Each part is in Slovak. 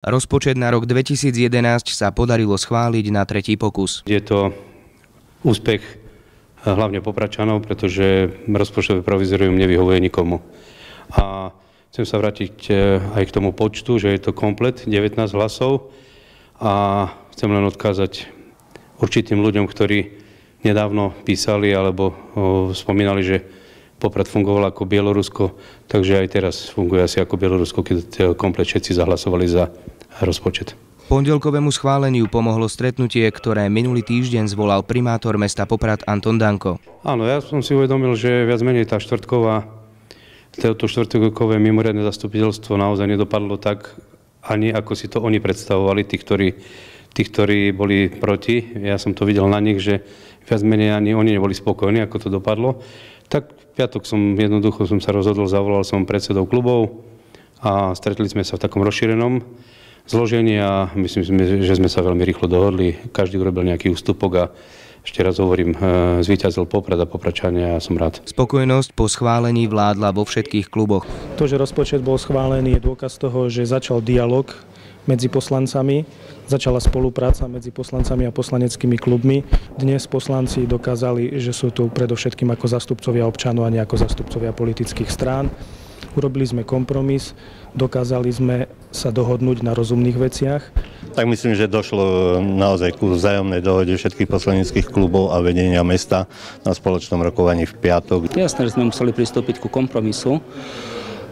Rozpočet na rok 2011 sa podarilo schváliť na tretí pokus. Je to úspech hlavne Popračanov, pretože rozpočtové provizorium nevyhovuje nikomu. A chcem sa vrátiť aj k tomu počtu, že je to komplet 19 hlasov a chcem len odkázať určitým ľuďom, ktorí nedávno písali alebo spomínali, že Poprad fungoval ako Bielorusko, takže aj teraz funguje asi ako Bielorusko, keď komplet všetci zahlasovali za rozpočet. Pondelkovému schváleniu pomohlo stretnutie, ktoré minulý týždeň zvolal primátor mesta Poprad Anton Danko. Áno, ja som si uvedomil, že viac menej toto štvrtkové mimoriadne zastupiteľstvo naozaj nedopadlo tak, ani ako si to oni predstavovali, tí, ktorí boli proti. Ja som to videl na nich, že viac menej ani oni neboli spokojní, ako to dopadlo. Tak v piatok som sa rozhodol, zavolal som predsedov klubov a stretli sme sa v takom rozšírenom zložení a myslím, že sme sa veľmi rýchlo dohodli. Každý urobil nejaký ústupok a ešte raz hovorím, zvíťazil Poprad a Popračania a som rád. Spokojnosť po schválení vládla vo všetkých kluboch. To, že rozpočet bol schválený, je dôkaz toho, že začal dialog medzi poslancami, začala spolupráca medzi poslancami a poslaneckými klubmi. Dnes poslanci dokázali, že sú tu predovšetkým ako zástupcovia občanov a nie ako zástupcovia politických strán. Urobili sme kompromis, dokázali sme sa dohodnúť na rozumných veciach. Tak myslím, že došlo naozaj ku vzájomnej dohode všetkých poslaneckých klubov a vedenia mesta na spoločnom rokovaní v piatok. Jasné, že sme museli pristúpiť ku kompromisu,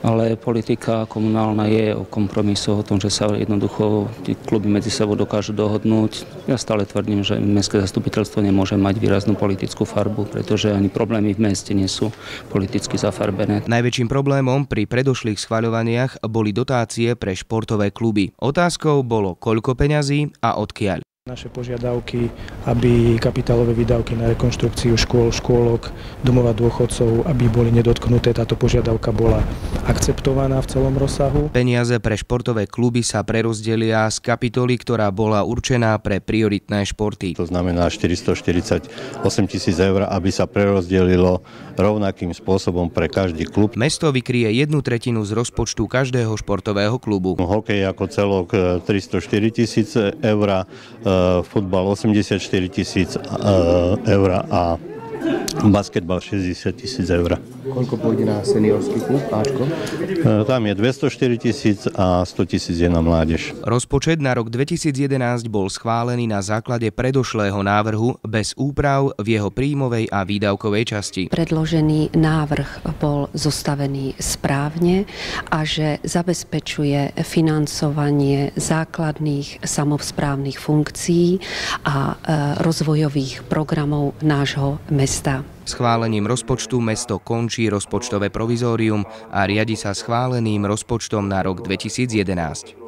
ale politika komunálna je o kompromisu, o tom, že sa jednoducho tí kluby medzi sebou dokážu dohodnúť. Ja stále tvrdím, že mestské zastupiteľstvo nemôže mať výraznú politickú farbu, pretože ani problémy v meste nie sú politicky zafarbené. Najväčším problémom pri predošlých schvaľovaniach boli dotácie pre športové kluby. Otázkou bolo, koľko peňazí a odkiaľ. Naše požiadavky, aby kapitálové výdavky na rekonštrukciu škôl, škôlok, domova dôchodcov, aby boli nedotknuté, táto požiadavka bola akceptovaná v celom rozsahu. Peniaze pre športové kluby sa prerozdelia z kapitoly, ktorá bola určená pre prioritné športy. To znamená 448 000 eur, aby sa prerozdelilo rovnakým spôsobom pre každý klub. Mesto vykrie 1/3 z rozpočtu každého športového klubu. Hokej ako celok 304 000 eur, futbal 84 000 eur a basketbal 60 000 eur. Koľko pôjde na seniorský klub, Ačko? Tam je 204 000 a 100 000 je na mládež. Rozpočet na rok 2011 bol schválený na základe predošlého návrhu bez úprav v jeho príjmovej a výdavkovej časti. Predložený návrh bol zostavený správne a že zabezpečuje financovanie základných samosprávnych funkcií a rozvojových programov nášho mesta. Schválením rozpočtu mesto končí rozpočtové provizórium a riadi sa schváleným rozpočtom na rok 2011.